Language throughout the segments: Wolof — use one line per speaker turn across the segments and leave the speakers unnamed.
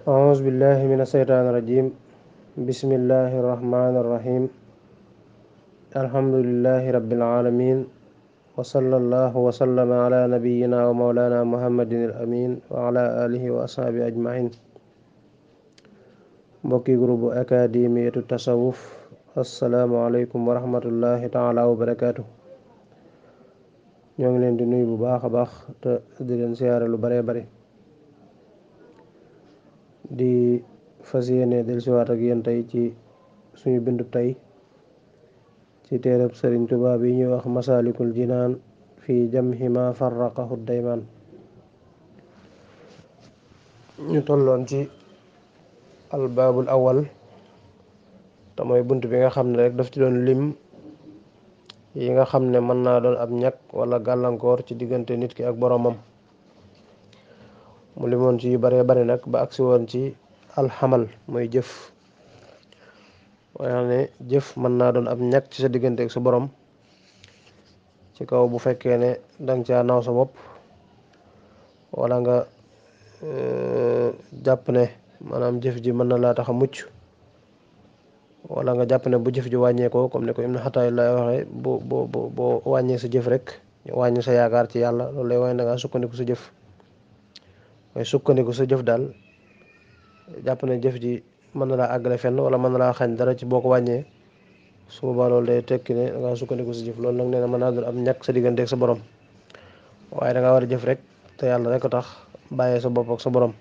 أعوذ بالله من الشيطان الرجيم بسم الله الرحمن الرحيم الحمد لله رب العالمين وصلى الله وسلم على نبينا ومولانا محمد الأمين وعلى آله وأصحابه أجمعين mbokki groupe akademiyatu tasawuf assalaamu aleykum wa rahmatullahi taala wa barakaatu. ñoo ngi leen di nuyu bu baax a baax te di leen siyaare lu bare bare di fas yéene dellusiwaat ak yéen tey ci suñu bindub tey ci téereb Sëriñ Tuubaa bi ñuy wax masaalikul jinaan fi jamhi ma farraqahu daymaan. ñu tolloon ci albaabul awal te mooy bunt bi nga xam ne rek daf ci doon lim yi nga xam ne mën naa doon ab ñàkk wala gàllankoor ci diggante nit ki ak boroomam. mu limoon ci yu bare bare nag ba agsi woon ci alxamal mooy jëf, waaye xam ne jëf mën naa doon ab ñàkk ci sa diggante ak sa borom ci kaw bu fekkee ne danga caa naw sa bopp wala nga jàpp ne maanaam jëf ji mën na laa tax a mucc, wala nga jàpp ne bu jëf ji wàññeekoo comme ne ko Ibnu Xataayillah waxee boo wàññee sa jëf rek wàññi sa yaakaar ci yàlla. loolu lay waaye da ngaa sukkandiku sa jëf, waaye sukkandiku sa jëf daal jàpp ne jëf ji mën na laa àggale fenn wala mën na laa xañ dara ci boo ko wàññee, su boobaa loolu day tekki ne da ngaa sukkandiku sa jëf. loolu nag nee na mën naa doon am ñàkk sa diggante ak sa borom, waaye da ngaa war a jëf rek te yàlla rek a tax, bàyyee sa bopp ak sa borom.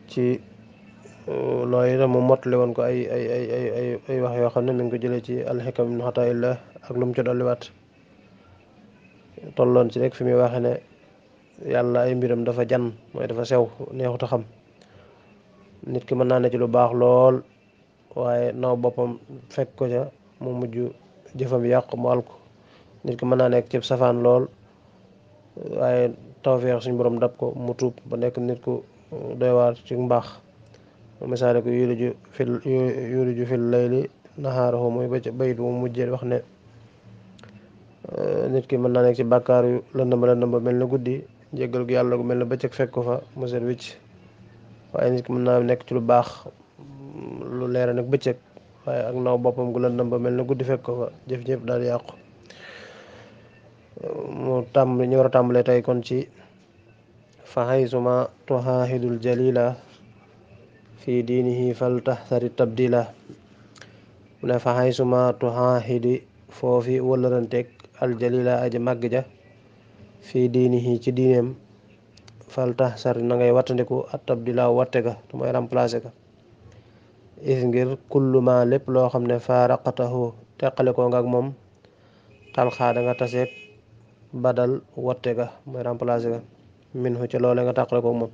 ci loolu itam mu mottali woon ko ay wax yoo xam ne mi ngi ko jëlee ci alxikam ibnu Xataayillah ak lu mu ci dolliwaat. tolloon ci rek fi muy waxe ne yàlla ay mbiram dafa jan, mooy dafa sew, neexut a xam. nit ki mën naa ne ci lu baax lool waaye naw boppam fekk ko ca mu mujj jëfam yàqu mu alko. nit ki mën naa nekk ci safaan lool waaye tawfeex suñu borom dab ko mu tuub ba nekk nit ku doy waar ci mbaax. misaale ko yuliju fil layli nahaarahu mooy ba ca bayit mu mujjee wax ne nit ki mën naa nekk ci bàkkaar yu lëndëm ba mel na guddi, jéggal gu yàlla gu mel na bëccëg fekk ko fa mu set wicc. waaye nit ki mën naa nekk ci lu baax lu leera nag bëccëg, waaye ak naw boppam gu lëndëm ba mel na guddi fekk ko fa jëf jëf daal di yàqu. ñu war a tàmbalee tey kon ci fa haysuma tuhaahidul jalila fi diinihi fal taxsari tabdila. mu ne fa haysuma tuhaahidi foofi wëllëranteeg aljalila aji màgg ja fi diinihi ci diineem fal taxsari na ngay wattandiku at tabdila watte ga te mooy remplacé ga. is ngir kullu ma lépp loo xam ne faaraqatahu teqale ko nga ak moom talxaa da nga taseeg badal watte ga mooy remplacé ga minhu ci loole nga tàqale ko moom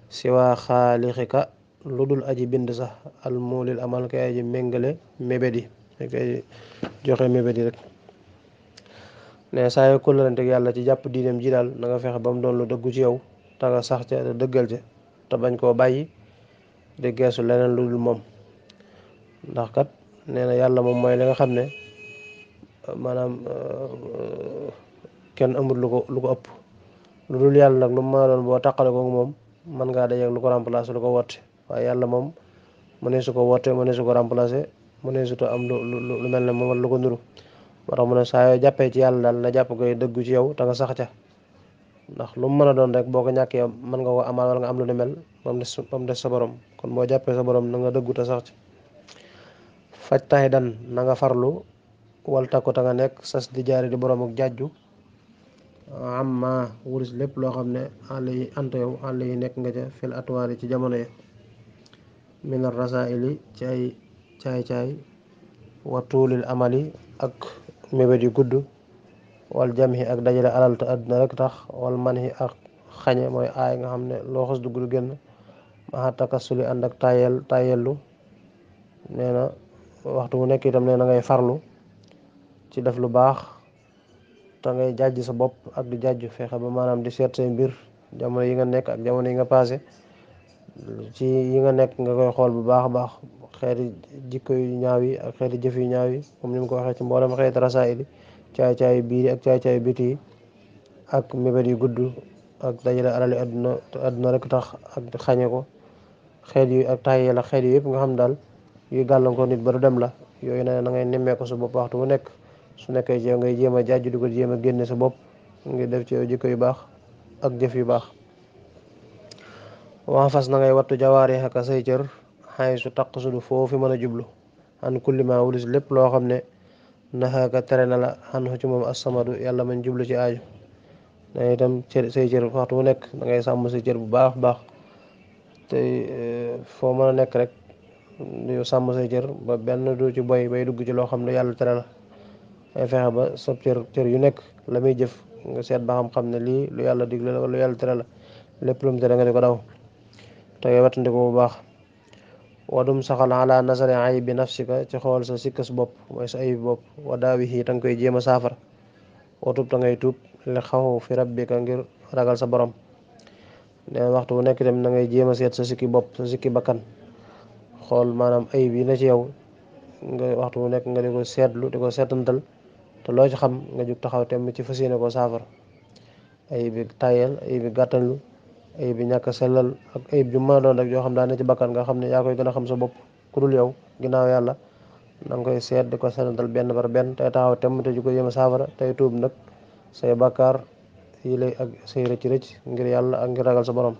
siwaa xaalixika lu dul aji bind sax almuulil amal kay aji méngale mébét yi kay joxe mébét yi rek. ne saa yu kóllërante yàlla ci jàpp diineem ji daal na nga fexe ba mu doon lu dëggu ci yow te nga sax ca te dëggal ca te bañ koo bàyyi di geesu leneen lu dul moom. ndax kat nee na yàlla moom mooy li nga xam ne maanaam kenn amul lu ko ëpp. lu dul yàlla nag lu mu mën a doon boo taqale ko moom mën ngaa dajeeg lu ko remplacer lu ko wotte, waaye yàlla moom mënee su ko wotte mënee su ko remplacer mënee su ko am lu mel ne moom wala lu ko nuru. moo tax mu ne saa yoo jàppee ci yàlla daal na jàpp koy dëggu ci yow te nga sax ca, ndax lu mu mën a doon rek boo ko ñàkkee mën nga ko amaal wala nga am lu ni mel ba mu des sa borom. kon boo jàppee sa borom na nga dëggu te sax ca. faj taxi dan na nga farlu wal takku te nga nekk sas di jaari di borom ak jàjju amma wuris lépp loo xam ne àll yi anta yow àll yi nekk nga ca fil atwaari ci jamono yi minar rasaili ci ay caay-caay wa tuulil amali ak mébét yu gudd wal jamhi ak dajale alal te àdduna rek tax wal manhi ak xañe mooy aay nga xam ne loo xas dugg du génn maa takasuli ànd ak tayellu. nee na waxtu bu nekk itam nee na ngay farlu ci def lu baax te ngay jàjj sa bopp ak di jàjju fexe ba maanaam di seet say mbir jamono yi nga nekk ak jamono yi nga passé ci yi nga nekk nga koy xool bu baax a baax xeeti jikko yu ñaaw yi ak xeeti jëf yu ñaaw yi comme ni mu ko waxee ci mboolem xeeti rasaayil yi caay-caay biir yi ak caay-caay biti yi ak mébét yu gudd ak dajale alali àdduna te àdduna rek tax ak xañe ko xeet yu ak tayee la xeet yu yëpp nga xam daal yuy gàllankoor nit ba du dem la yooyu ne na ngay nemmee ko sa bopp waxtu bu nekk su nekkee ci yow ngay jéem a jàjj di ko jéem a génne sa bopp ngir def ci yow jikko yu baax ak jëf yu baax waa fas na ngay wattu jawaari xaka say cër xay su taq sudu foofu mën a jublu an kulli ma wulis lépp loo xam ne naxaaka tere na la xan ci moom assamadu yàlla man jublu ci aaju da itam say cër waxtu bu nekk da ngay sàmm say cër bu baax baax te foo mën a nekk rek du sàmm say cër ba benn du ci boy bay dugg ci loo xam ne yàlla tere la ay fexe ba sa cër yu nekk la muy jëf nga seet ba xam ne lii lu yàlla digle la wala lu yàlla tere la lépp lu mu tere nga di ko daw te ngay wattandi ko bu baax wadum saxal ala nasari ayib bi nafsika ci xool sa sikkas bopp mooy sa ayib bopp wa daawi yi tanga koy jéem a saafara watub ta ngay tuub li xaw fi rabbika ngir ragal sa borom neen waxtu bu nekk itam na ngay jéem a seet sa sikki bopp sa sikki bakkan xool maanaam ayib yi na ci yow nga waxtu bu nekk nga di ko seetlu di ko seetantal te loo ci xam nga jug taxaw temm ci fas yéene koo saafara ayib bi tayel ayib bi gàttalu ayib bi ñàkk sellal ak ayib ju mën a doon rek yoo xam daa ne ci bakkan nga xam ne yaa koy gën a xam sa bopp ku dul yow ginnaaw yàlla na nga koy seet di ko seetantal benn par benn tey taxaw temm te ju ko yéem a saafara tey tuub nag say bakkaar yi lay ak say rëcc ngir yàlla ak ngir ragal sa borom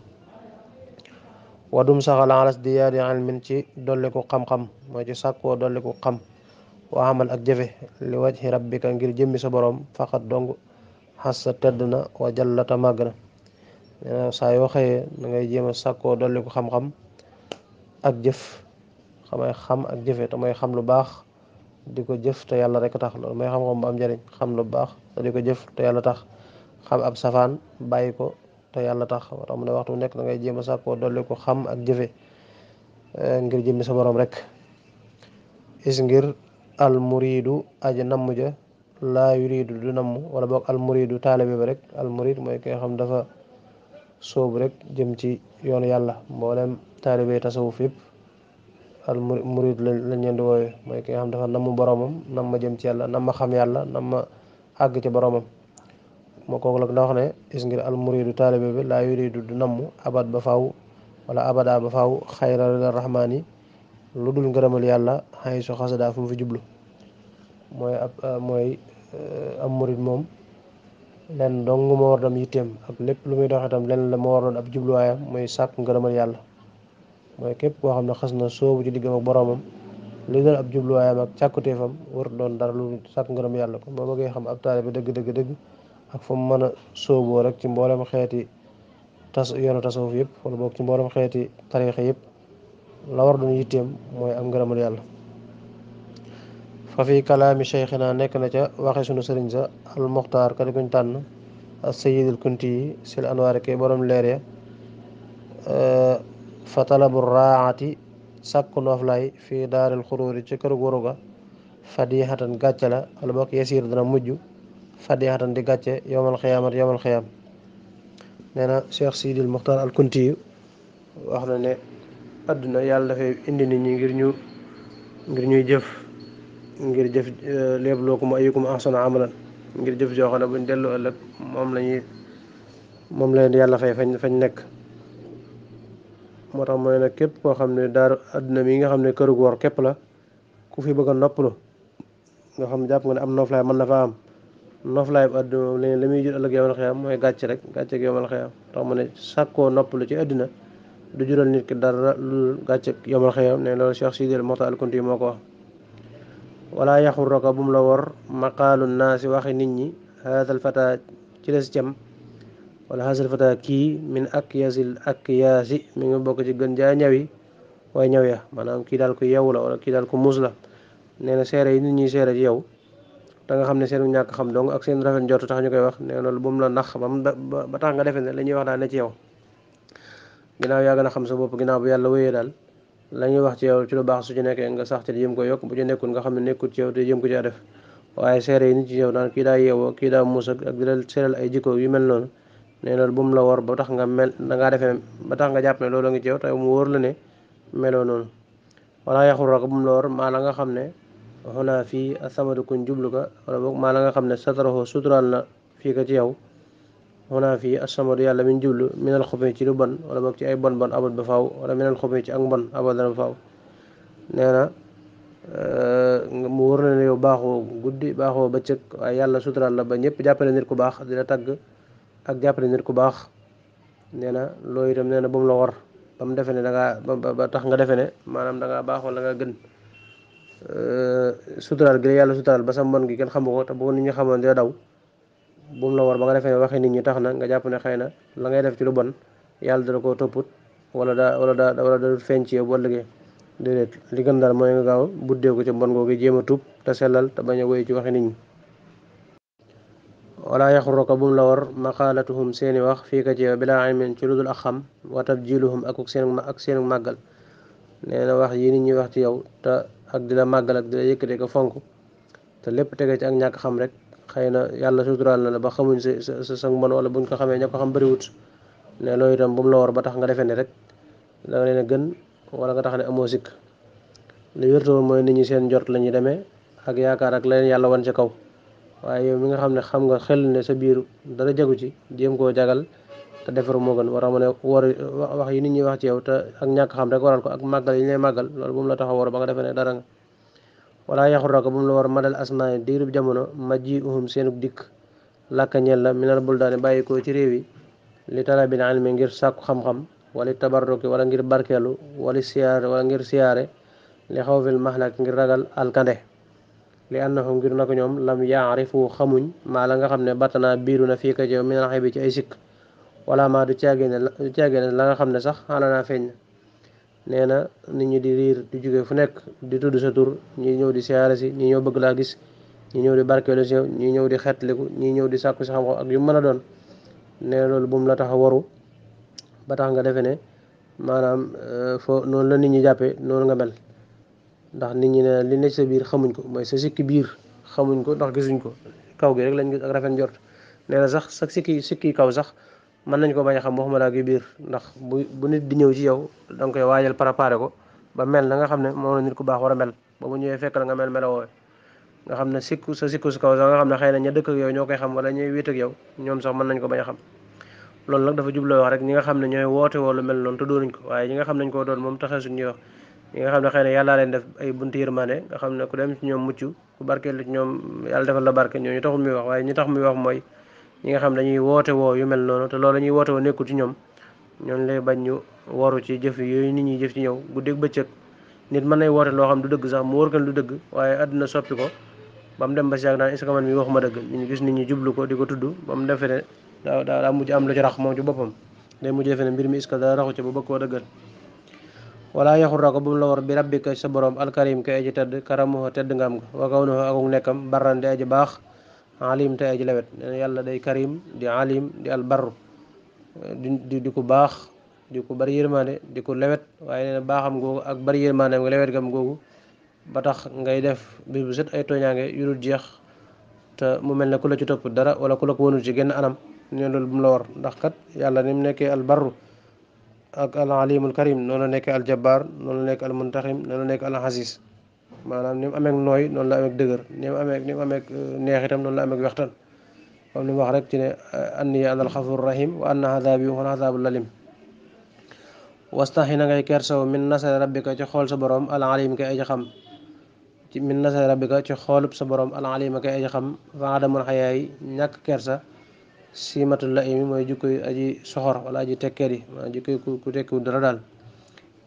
wadum saxal alas di yaadi ilmin ci dolliku xam-xam mooy ci sàkkoo dolliku xam wa amal ak jëfe li wajhi rabbika ngir jëmmi sa borom faqat dong xas sa tedd na wa jallata màgg na nee saa yoo xëyee da ngay jéem a sàkkoo dolliku xam-xam ak jëf xam ak jëfe te mooy xam lu baax di ko jëf te yàlla rek tax loolu mooy xam-xam bu am njëriñ xam lu baax te di ko jëf te yàlla tax xam ab safaan bàyyi ko te yàlla tax moo tax mu ne waxtu nekk da ngay jéem a sàkkoo dolli ko xam ak jëfe ngir jëmmi sa borom rek is ngir al muridu aji namm ja laa yuridu du namm wala boog al muridu taalibe ba rek al murid mooy ki nga xam dafa sóobu rek jëm ci yoonu yàlla mboolem taalibe tasawuf yëpp al murid lañ leen di woowe mooy ki nga xam dafa namm boromam nam ma jëm ci yàlla nam ma xam yàlla nam ma àgg ci boromam moo kooku la da wax ne is ngir al muridu taalibe bi laa yuridu du namm abad ba faaw wala abada ba faaw xayra rahmaani lu dul ngërëmal yàlla xay su xasada fu mu fi jublu mooy am murid moom lenn dong moo war doon yitteem ak lépp lu muy dox itam lenn la moo war doon ab jubluwaayam mooy sàkk ngërëmal yàlla mooy képp koo xam ne xas na soobu ci diggam ak boromam li doon ab jubluwaayam ak càkkutéefam war doon dara lu sàkk ngërëm yàlla kon boo bëggee xam ab taalibe dëgg ak fa mu mën a sóoboo rek ci mboolem xeeti yoonu tasawuf yëpp wala boog ci mboolem xeeti tariixa yëpp la war doon yitteem mooy am ngërëmal yàlla fa fi kalaami cheikhina nekk na ca waxe sunu sëriñ sa al muxtaar ka di kuñ tànn as sayidul kunti yi sil anwaari kay borom leer ya fa talabu raati sàkku nooflaay fii daaril xuruuri ci këru waruga fadixatan gàcce la wala boog yasiir dana mujj fadixatan di gàcce yowmal xiyaam nee na Cheikh Sidil Muxtaar al Kunti yu wax na ne àdduna yàlla dafay indi nit ñi ngir ñuy jëf léeblookum ayyukum ahsanu amalan ngir jëf joo xam ne buñ dellu ëllëg moom leen yàlla fay fañ nekk moo tax mooy nag képp koo xam ne daaru àdduna mi nga xam ne këru wor képp la ku fi bëgg a noppalu nga xam ne jàpp nga ne am noflaay mën na fa am noflaay bu àdduna moom la muy jur ëllëg yowmal xiyaam mooy gàcce rek gàcce gi yowmal xiyaam tax mu ne sàkkoo noppalu ci àdduna du jural nit ki dara lu gàcce yowmal xiyaam ne loolu Cheikh Sidil Muxtaar al Kunti moo ko wax wala yaxurraka bu mu la wor maqaalu naasi waxi nit ñi haadal fata ci des cem wala haadal fata kii min akyaasi mi ngi bokk ci gën jaa ñawi waaye ñaw ya maanaam kii daal ko yeewu la wala kii daal ko muus la nee na seere yi nit ñi seere ci yow te nga xam ne seen ñàkk xam dong ak seen rafet njort tax ñu koy wax nee loolu bu mu la nax ba tax nga defe ne la ñuy wax daal ne ci yow ginnaaw yaa gën a xam sa bopp ginnaaw bu yàlla wéyee daal la ñuy wax ci yow ci lu baax su ci nekkee nga sax ci di jëm ko yokk bu ci nekkul nga xam ne nekkul ci yow te jëm ko caa def waaye seere yi nit ci yow naan kii daa yeewoo kii daa muus ak di la seeral ay jikko yu mel noonu nee loolu bu mu la war ba tax nga mel dangaa defee ba tax nga jàpp ne loolu ngi ci yow te mu wóor la ne meloo noonu wala yaxul rek bu mu la war maa la nga xam ne xunaa fii asamadu kuñ jublu ka wala boog maa la nga xam ne sataraxoo suturaal na fii ko ci yow xunaa fii asamadu yàlla min jublu minal xubmi ci lu bon wala boog ci ay bon bon abad ba faaw wala minal xubmi ci ak mbon abadan ba faaw. nee na mu wër na ne yow baaxoo guddi baaxoo bëccëg waaye yàlla suturaal la ba ñëpp jàppale nit ku baax di la tagg ak jàppale nit ku baax. nee na loolu itam nee na bu mu la war ba mu defe ne da ngaa ba tax nga defe ne maanaam da ngaa baax wala nga gën. suturaal gi la yàlla suturaal ba sa mbon gi kenn xamu ko te bu nit ñi xamoon dina daw bu mu la war ba nga defee ne waxi nit ñi tax na nga jàpp ne xëy na la ngay def ci lu bon yàlla dala koo topput wala da feeñ ci yow bu ëllëgee. déedéet li gën daal mooy nga gaaw buddeeku ci mbon googu jéem a tuub te sellal te bañ a wéy ci waxi nit ñi. wala yaxruka bu mu la war maqaalatuhum seeni wax fii ka ci yow bilaa ilmin ci lu dul ak xam wa tabjiluhum ak seenu màggal. nee na wax yi nit ñi wax ci yow te ak di la màggal ak di la yëkkate ko fonk te lépp tege ci ak ñàkk xam rek xëy na yàlla suturaal na la ba xamuñ sa mbon wala buñ ko xamee ña ko xam bëriwut. ne loolu itam bu mu la war ba tax nga defee ne rek da nga leen a gën wala nga tax ne amoo sikk. li wértoon mooy nit ñi seen njort la ñuy demee ak yaakaar ak la leen yàlla wan ca kaw waaye yow mi nga xam ne xam nga xel ne sa biir dara jagu ci jéem koo jagal te defaru moo gën war a mën a wax yi nit ñi wax ci yow te ak ñàkk xam rek waral ko ak màggal yi ñu lay màggal loolu bu mu la tax a war ba nga defee ne dara nga. wala yaxuraka bu mu la war madal asmaani diirub jamono majji uhum seenub dikk làkka ñel la minal buldaani bàyyi ko ci réew yi li talabil ilmi ngir sàkku xam-xam wala tabarruki wala ngir barkeelu wala siyaare wala ngir siyaare li xawfil mahlak ngir ragal alkande li annahum ngir na ko ñoom lam yaarifu xamuñ maa la nga xam ne battanaa biiru na fii ka jow minal xay bi ci ay sikk wala maa du caagéene la nga xam ne sax xaala naa feeñ na. nee na nit ñi di riir di jóge fu nekk di tudd sa tur ñi ñëw di siyaare si ñi ñëw bëgg laa gis ñi ñëw di barkeelu si yow ñi ñëw di xeetliku ñi ñëw di sàkku si xam-xam ak yu mën a doon. nee na loolu bu mu la tax a waru ba tax nga defe ne maanaam noonu la nit ñi jàppee noonu nga mel ndax nit ñi ne li nekk sa biir xamuñ ko mooy sa sikki biir xamuñ ko ndax gisuñ ko kaw gi rek lañ gis ak rafet njort. nee na sax sa sikki kaw sax mën nañ ko bañ a xam waxuma laa gi biir ndax bu nit di ñëw ci yow da nga koy waajal préparé ko ba mel na nga xam ne moom la nit ku baax war a mel ba mu ñëwee fekk la nga mel woowe nga xam ne sikku su kaw sax nga xam ne xëy na ña dëkk ak yow ñoo koy xam wala ñuy wéet ak yow ñoom sax mën nañ ko bañ a xam. loolu nag dafa jubloo wax rek ñi nga xam ne ñooy woote woo lu mel noonu te doonuñ ko waaye ñi nga xam nañ koo doon moom taxee suñ ñuy wax ñi nga xam ne xëy na yàllaa leen def ay bunti yërmande nga xam ne ku dem ci ñoom mucc ku barkeel ci ñoom yàlla defal la barke ñooñu taxul muy wax waaye ñi tax muy wax mooy ñi nga xam ne dañuy woote woo yu mel noonu te loolu ñuy woote woo nekkul ci ñoom ñooñu lay bañ ñu waru ci jëf yooyu nit ñi jëf ci ñëw guddeeg bëccëg nit mën nay woote loo xam du dëgg sax mu wóor kan du dëgg waaye àdduna soppi ko ba mu dem ba si yàgg naan est-ce que man mi waxuma dëgg ñu gis nit ñi jublu ko di ko tudd ba mu defee ne daa mujj am lu ci rax moom ci boppam day mujj defe ne mbir mi est-ce que daa raxu ci ba bëgg koo dëggal. wala yaxurra ko bu mu la war bi rabbika sa borom alkarim kay aji tedd karamuhu tedd nga am nga wa kawnuhu akuk nekkam barran di aji baax alim te aji lewet. nee na yàlla day karim di alim di albarru di ku baax di ku bari yërmande di ku lewet waaye nee na baaxam googu ak bari yërmande nga lewet gam googu ba tax ngay def bis bu set ay tooñaange yu dul jeex te mu mel ne ku la ci topp dara wala ku la ko wonul ci genn anam. ne loolu bu mu la war ndax kat yàlla ni mu nekkee albarru ak al alimul karim noonu la nekkee aljabar noonu la nekk al muntaxim noonu la nekk al aziz maanaam ni mu amee nooy noonu la amee dëgër ni mu amee neex itam noonu la amee wextan comme ni mu wax rek ci ne anni ana al xafur rahim wa anna adabi huwa al adabul lalim. wastaxi na ngay kersaw min nasari rabbika ci xool sa borom al alim kay aji xam ci min nasari rabbika ci xoolub sa borom al alima kay aji xam fa adamul xayaay ñàkk kersa siimatul la imi mooy jukkoy aji soxor wala aji tekkeer yi maa jukkoy ku tekkiwu dara daal.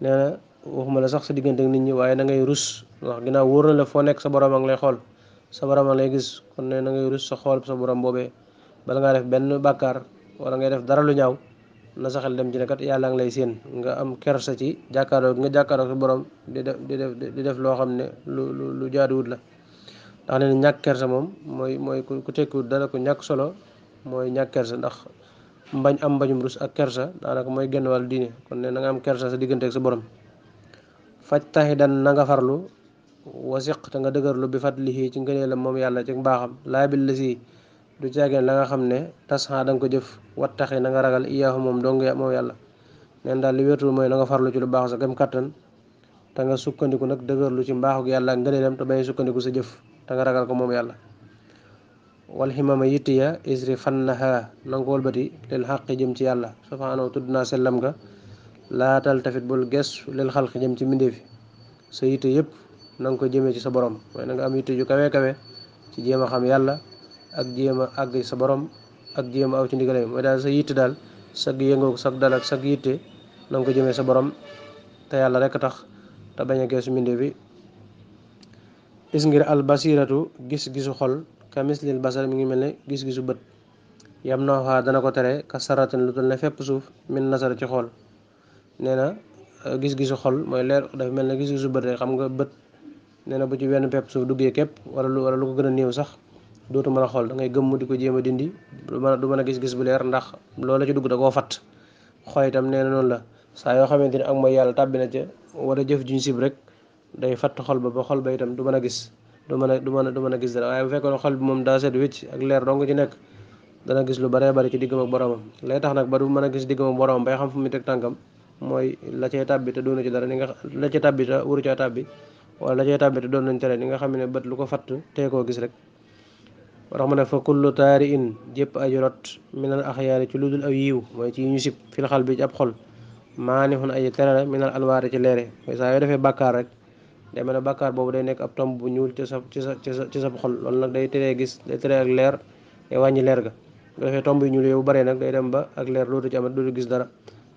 nee na waxuma la sax sa diggante ak nit ñi waaye na ngay rus wax ginnaaw wóor na la foo nekk sa borom a ngi lay xool sa borom a ngi lay gis kon ne na ngay rus sa xool sa borom boobee bala ngaa def benn bàkkaar wala ngay def dara lu ñaaw na sa xel dem ci ne kat yàlla ngi lay séen nga am kersa ci jàkkaaroo sa borom di def loo xam ne lu jaaduwut la. ndax nee na ñàkk kersa moom mooy ku tekkiwut dara ku ñàkk solo mooy ñàkk kersa ndax mbañum rus ak kersa daanaka mooy genn wàllu diine kon ne na nga am kersa sa diggante ak sa borom. faj taxi dan na nga farlu wasiq te nga dëgërlu bi fadlihi ci ngëneelam moom yàlla ci mbaaxam laa bil la si du caageen la nga xam ne tasxaa da nga ko jëf wat taxi na nga ragal iyaahu moom dong moom yàlla. neen daal li wéetul mooy na nga farlu ci lu baax sa gëm kattan te nga sukkandiku nag dëgërlu ci mbaaxuk yàlla ak ngëneelam te bañ sukkandiku sa jëf te nga ragal ko moom yàlla. wal ximama yitti ya isri fannaha nanga ko wëlbati lil xaqi jëm ci yàlla subhaanahu tudd naa sellam nga laatal tafit bul gestu lil xalqi jëm ci mbindéefi sa yitte yëpp na nga ko jëmee ci sa borom mooy na nga am yitte ju kawe kawe ci jéem a xam yàlla ak jéem a àgg sa borom ak jéem a aw ci ndigale mooy daal sa yitte daal sag yëngoo sag dal ak sag yitte na nga ko jëmee sa borom te yàlla rek tax te bañ a geesu mbindéefi is ngir al basiratu gis-gisu xol ka mislil basar mi ngi mel ne gis-gisu bët yam na waxaa dana ko tere ka saratin lu tul ne fépp suuf min nasara ci xool nee na gis-gisu xol mooy leer dafa mel ne gis-gisu bët rek xam nga bët nee na bu ci wenn pepp suuf duggee képp wala lu ko gën a néew sax dootu mën a xool da ngay gëmm di ko jéem a dindi du mën a gis-gis bu leer ndax loola ci dugg da koo fatt xool itam nee na noonu la saa yoo xamante ni ak mooy yàlla tàbbi na ca wala jëf juñ sib rek day fatt xol ba xol ba itam du mën a gis du mën a gis dara waaye bu fekkoon xol bi moom daa set wécc ak leer dong ci nekk dana gis lu baree bari ci diggam ak boromam lay tax nag ba du mën a gis diggam ak boromam bay xam fu mu teg tànkam mooy la cay tàbbi te doonu ci dara ni nga la cay tàbbi te wuru caa tàbbi wala la cay tàbbi te doon nañ tere ni nga xam ne bët lu ko fatt tee koo gis rek war tax mu ne fa kullu taari in jépp aju rot minal axyaari ci lu dul aw yiiw mooy ci ñu sib fil xal bi ci ab xol maa ni xun aji tere la minal anwaari ci leere mooy saa yoo defee bàkkaar rek day mel ne bàkkaar boobu day nekk ab tomb bu ñuul ci sa xol loolu nag day teree gis day teree ak leer day wàññi leer ga bu defee tomb yu ñuul yooyu bu baree nag day dem ba ak leer dootu ci amat dootu gis dara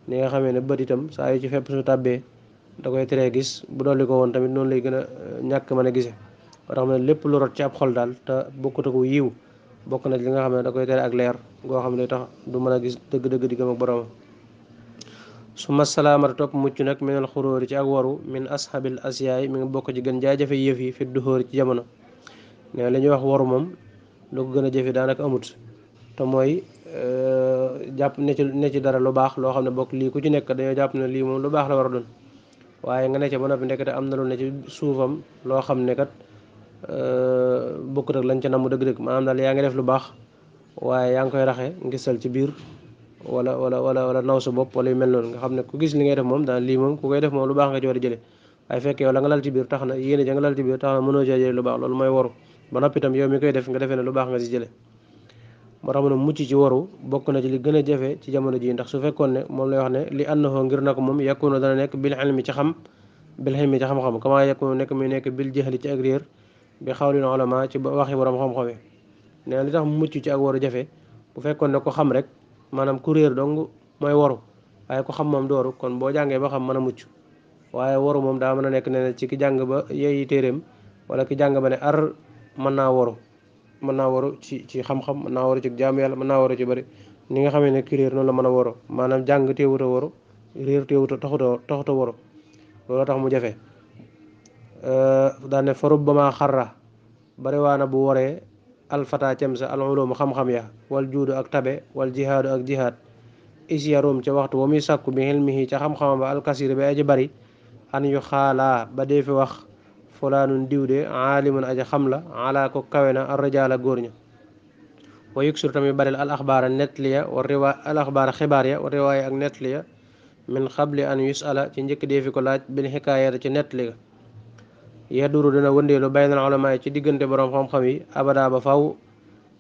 ni nga xamee ne bët itam saa yu ci fépp su tàbbee da koy teree gis bu dolli ko woon tamit noonu lay gën a ñàkk mën a gise moo tax mu ne lépp lu rot ci ab xol daal te bokkut ak yiw bokk na ci li nga xam ne da koy tere ak leer goo xam ne tax du mën a gis dëgg-dëgg diggam ak borom su ma salaamata topp mucc nag minal xuróori ci ak waru min ashabil asiyaay mi ngi bokk ci gën jaa jafe yëf yi fi duxóori ci jamono ne li ñuy wax waru moom lu ko gën a jafe daanaka amut te mooy jàpp ne ci dara lu baax loo xam ne bokk lii ku ci nekk dañoo jàpp ne lii moom lu baax la war a doon waaye nga ne ca ba noppi ndekete am na lu ne ci suufam loo xam ne kat bokkut ak lañ ca namm dëgg-dëgg maanaam daal yaa ngi def lu baax waaye yaa ngi koy raxe ngisal ci biir wala naw sa bopp wala yu mel noonu nga xam ne ku gis li ngay def moom daal lii moom ku koy def moom lu baax nga ci war a jële waaye fekk yow la nga lal ci biir tax na yéene ja nga lal ci biir tax na mënoo cee jële lu baax loolu mooy waru ba noppi itam yow mi koy def nga defee ne lu baax nga ci jële moo tax mu ne mucc ci waru bokk na ci li gën a jafe ci jamono ji ndax su fekkoon ne moom lay wax ne li annahu ngir na ko moom yakunu dana nekk bil ilmi ci xam bil ilmi ci xam-xam kama yakunu nekk muy nekk bil jahli ci ak réer bi xawlil ulama ci waxi borom xam-xame nee na li tax mucc ci ak waru jafe bu fekkoon ne ko xam rek maanaam ku réer dong mooy waru waaye ku xam moom dooru kon boo jàngee ba xam mën a mucc waaye waru moom daa mën a nekk ne ci ki jàng ba yeeyi téeréem wala ki jàng ba ne ar mën naa waru ci xam-xam mën naa waru ci jaamu yàlla mën naa waru ci bëri ni nga xamee ne ki réer noonu la mën a waru maanaam jàng téewut a waru réer téewut a taxut a waru loolu tax mu jafe daane farub ba maa xarra bari waana bu waree alfata cem sa al ulum xam-xam ya wal juudu ak tabe wal jihaadu ak jihaad isyarum ca waxtu wa muy sàkku bi xilmihi ca xam-xamam ba alkasir ba aji bari an yu xaalaa ba dee fi wax fulaanun diwde aalimun aji xam la ala ko kawe na arrajaala góor ña wa yuksur tamit baril al axbaara netliya wa riwa al axbaara xibaar ya wa riwaaya ak netliya min xabli an yusala ci njëkk dee fi ko laaj bil xikaayata ci netli ga yaduru dina wëndeelu baynal ulama ci diggante borom xam-xam yi abada ba faw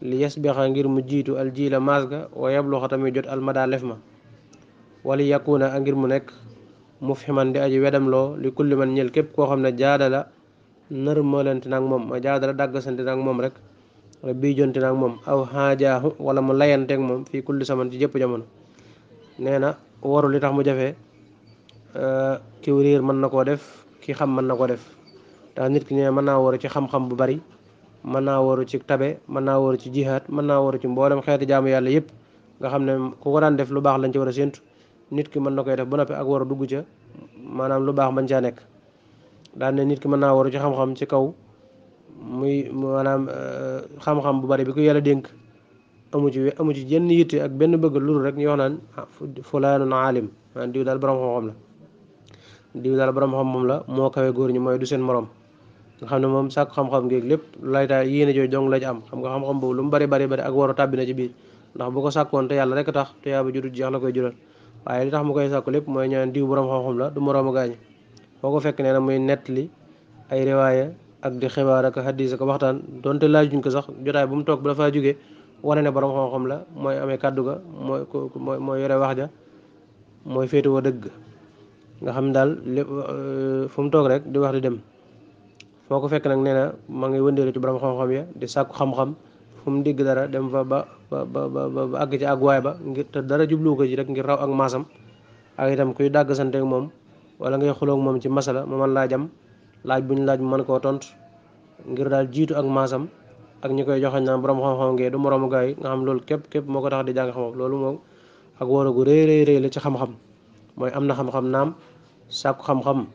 li yasbixa ngir mu jiitu al jiila maas ga wa yabluxa tamit jot al mada lef ma wali yakuna a ngir mu nekk mufhiman di aji wedam loo li kulli man ñel képp koo xam ne jaadala nërmalante nag moom ma jaadala dàggasante nag moom rek wala bii jonte nag moom aw xaajaahu wala mu layanteeg moom fii kulli saman ci jëpp jamono nee na waru li tax mu jafe ki réer mën na koo def ki xam mën na ko def ndax nit ki ne mën naa waru ci xam-xam bu bari mën naa waru ci tabe mën naa waru ci jihaad mën naa waru ci mboolem xeeti jaamu yàlla yëpp nga xam ne ku ko daan def lu baax lañ ci war a séentu nit ki mën na koy def ba noppi ak waru dugg ca maanaam lu baax bañ caa nekk daan ne nit ki mën naa waru ci xam-xam ci kaw muy maanaam xam-xam bu bari bi ko yàlla dénk amu ci jenn yitte ak benn bëgg loolu rek ñu wax naan fulaanun aalim maanaam diw daal borom xam-xam la diw daal borom xam-xam la moo kawe góor ñi mooy du seen morom nga xam ne moom sàkku xam-xam géeg lépp laytaa yéene jooju dong la ci am xam nga xam-xam boobu lu mu bari ak waru tàbbi na ci biir ndax bu ko sàkkoon te yàlla rek tax te yaa ba judul jeex la koy jural waaye li tax mu koy sàkku lépp mooy ñaan diw borom xam-xam la du moroomu gaañi foo ko fekk nee na muy nettali ay riwaaya ak di xibaar ak hadis ak waxtaan donte laajuñ ko sax jotaay bu mu toog ba dafa jóge wane ne borom xam-xam la mooy amee kàddu ga mooy yore wax ja mooy féetewoo dëgg nga xam daal lépp fu mu toog rek di wax di dem foo ko fekk nag nee na ma ngi wëndeelu ci borom xam-xam ya di sàkku xam-xam fu mu digg dara dem fa ba àgg ci àgguwaay ba ngir te dara jublu ko ci rek ngir raw ak maasam ak itam kuy dàgg santeek moom wala ngay xuloog moom ci masala mu mën laa jam laaj bu ñu laaj mu mën koo tontu ngir daal jiitu ak maasam ak ñi koy joxañ naan borom xam-xam ngee du moroomu gaa yi nga xam loolu képp moo ko tax di jàng xam-xam loolu moom ak wóoragu rëy la ci xam-xam mooy am na xam-xam naam sàkku xam-xam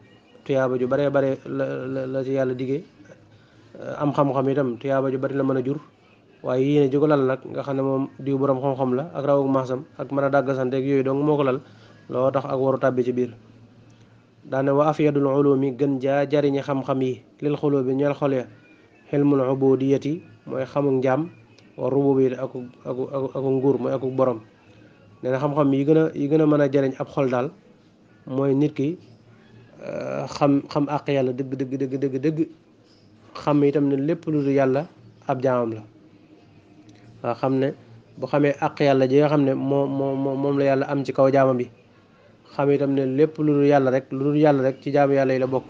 tuyaaba ju baree bare la ci yàlla diggee am xam-xam itam tuyaaba ju bari la mën a jur waaye yéene ji ko lal nag nga xam ne moom diw borom xam-xam la ak raw ak maasam ak mën a dàggasanteeg yooyu donc moo ko lal loo tax ak waru tàbbi ci biir daane wa afyadul ulumi gën jaa jariñi xam-xam yi lil xuloo bi ñeel xol ya xilmul ubudiyati mooy xamuk njaam wa rububiyati ak nguur mooy akuk borom nee na xam-xam yi gën a mën a jariñ ab xol daal mooy nit ki xam àq yàlla dëgg xam itam ne lépp lu dul yàlla ab jaamam la waa xam ne bu xamee àq yàlla ji nga xam ne moom la yàlla am ci kaw jaamam bi xam itam ne lépp lu dul yàlla rek ci jaamu yàlla yi la bokk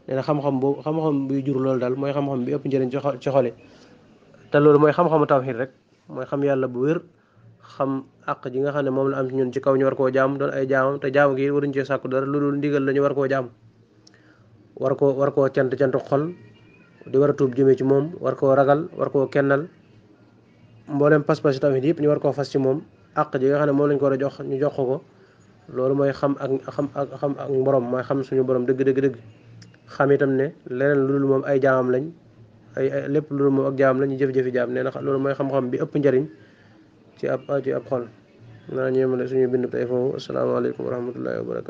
nee na xam-xam buy jur loolu daal mooy xam-xam bi ëpp njëriñ ci xole te loolu mooy xam-xamu tawxiid rek mooy xam yàlla bu wér xam àq ji nga xam ne moom la am ci ñun ci kaw ñu war koo jaam doon ay jaamam te jaamu gi waruñ cee sàkku dara lu dul ndigal la ñu war koo jaam war koo cant xol di war a tuub jëmee ci moom war koo ragal war koo kennal mboolem pas-pas yi tawxiid yëpp ñu war koo fas ci moom àq ji nga xam ne moom lañ ko war a jox ñu jox ko loolu mooy xam ak borom mooy xam suñu borom dëgg xam itam ne leneen lu dul moom ay jaamam lañ ay lépp lu dul moom ak jaamam lañ ñu jëf-jëfi jaam nee na loolu mooy xam-xam bi ëpp njariñ ci ab xol naa ñu yemale suñu bind tey foofu asalaamaaleykum wa rahmatullahi wa barakatu